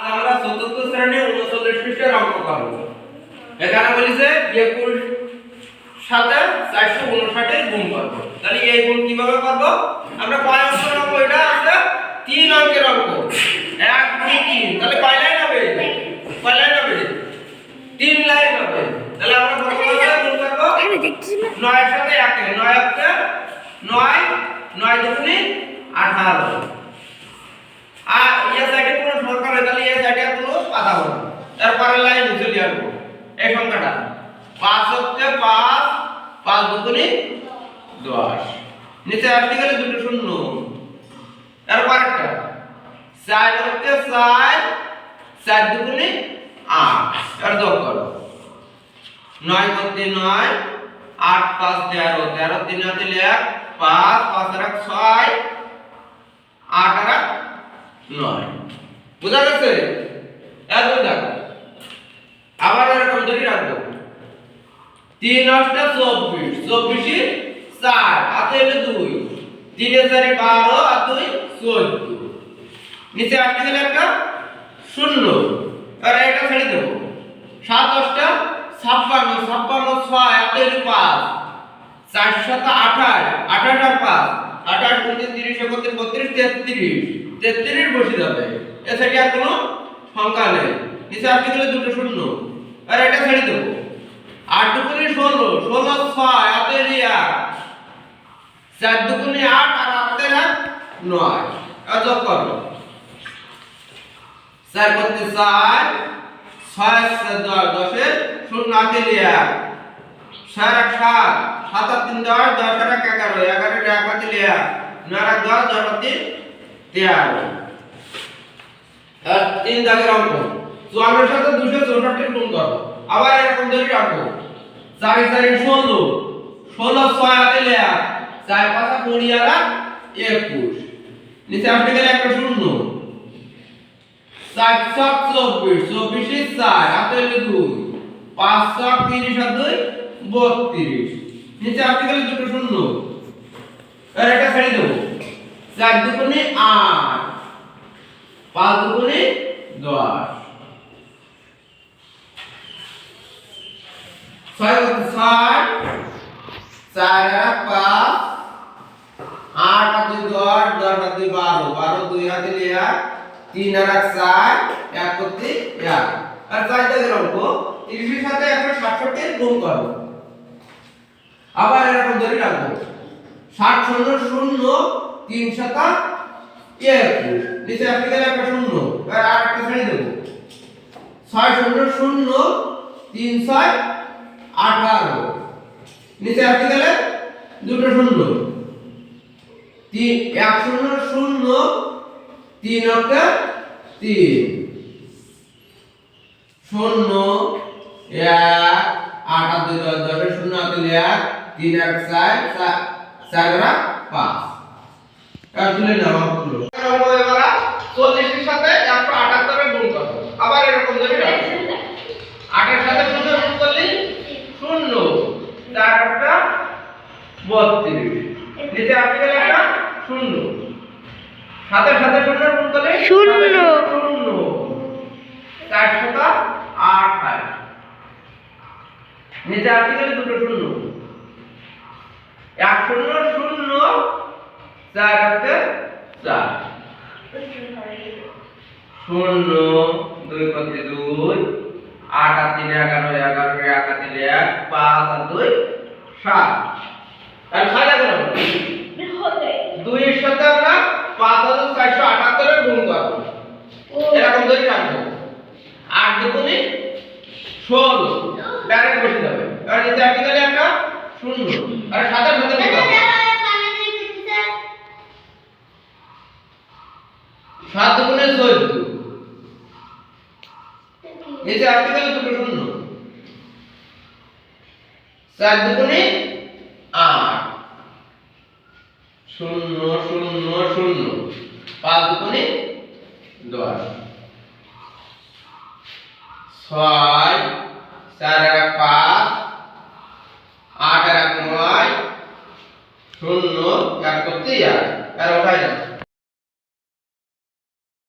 আমরা চতুর্থ শ্রেণীর 39 পৃষ্ঠার অঙ্ক করব। এখানে বলেছে 21 সাথে 459 এর গুণ করব। তাহলে এই গুণ কিভাবে করব? আমরা কয় অঙ্কের অঙ্ক? এটা আছে 3 অঙ্কের অঙ্ক। 1 2 3। তাহলে কয় লাইন হবে? কয় লাইন হবে? 3 লাইন হবে। তাহলে আমরা প্রথমে গুণ করব 9 এর সাথে 1 এর। 9 1 9 9 দুগুণে 18। আর এই সাইডে কোনো সরকার হয় তাহলে এই সাইডে কোনো পাতা হবে না। তারপরে লাইন চলে আসবো এই সংখ্যাটা 5 হচ্ছে 5 5 দুগুণে 10। নিচে আসতে গেলে দুটো শূন্য। তারপর একটা 4 হচ্ছে 4 4 দুগুণে 8। আর যোগ করো 9 করতে 9 8 5 13 13 3 হাতে 1 5 5 আর 6 8 আর 9। বুঝা গেছে? এত দেখো আবার এরকম ধরে রাখবো 3 8 24 24 4 হাতে হলো 2 3 এ 4 12 আর 2 14। নিচে আসতে গেলে একটা শূন্য। আর এটা ছেড়ে দেব 7 8 56 56 6 হাতে হলো 5 4 7 28 28 আর 5 28 গুণ 30 31 32 33 বসে যাবে। এ সাইডে আর কোনো সংখ্যা নেই। নিচে আসতে গেলে দুটো শূন্য। আর এটা ছেড়ে দেব 8 দুগুণে 16 16 6 হাতে 1 4 দুগুণে 8 আর হাতে 9। আর যোগ করো 4 করতে 4 6 10 10 এর 0 হাতে 1 4 আর 7 7 আর 3 10 10 আর 11 11 এর 1 হাতে 1 9 আর 10 10 হাতে 13। আর 3 দাগের অঙ্ক 54 এর সাথে 264 এর গুণ করব। আবার এরকম ধরে রাখবো 4 4 16 16 6 হাতে 1 4 5 20 আর 21। নিচে আসতে গেলে একটা শূন্য 4 7 24 24 4 হাতে 2 5 7 30 আর 2 32। নিচে আসতে গেলে দুটো শূন্য। আর এটা ছেড়ে দেব 4 দুগুণে 8 5 দুগুণে 10 6 হচ্ছে 60 4 আর 5 8 আর 2 10 10 আর 2 12 12 2 হাতে 1 3 আর 4 1 করতে 1। আর 4 দাগের অঙ্ক 30 এর সাথে 167 এর গুণ করব। আবার এরকম ধরে রাখবো 60 0 0 3 7 21। নিচে আসতে গেলে একটা শূন্য। আর আরেকটা ছেড়ে দেব 6 0 0 3 6 18। নিচে আসতে গেলে দুটো শূন্য 3 1 0 0 3 অঙ্কে 3 0 1 8 আর 2 10 10 এর 0 হাতে 1 3 আর 4 4 আর 5। আর তুলে নাও অঙ্কগুলো। এবার 40 এর সাথে 178 এর গুণ করব। আবার এরকম ধরে রাখো 8 এর সাথে 0 গুণ করলে 0 4 8 32। নিচে আসতে গেলে একটা 0 7 এর সাথে 0 গুণ করলে 0 4 7 28। নিচে আসতে গেলে দুটো শূন্য 1 0 0 4 হাতে 4 0 2 করতে 2 8 আর 3 11 11 এর 1 হাতে 1 5 আর 2 7। আর খাজা গেল 2 এর সাথে আমরা 5478 এর গুণ করব। এরকম ধরে রাখবো 8 দুগুণে 16 ডাইরেক্ট বসে যাবে। আর নিচে আসতে গেলে একটা শূন্য। আর 7 এর সাথে গুণ করব 7 দুগুণে 14। নিচে আসতে গেলে দুটো শূন্য 4 দুগুণে 8 0 0 0 5 দুগুণে 10 6 4 আর 5 8 আর 9 0 1 করতে 1। আর ওঠাই যাবে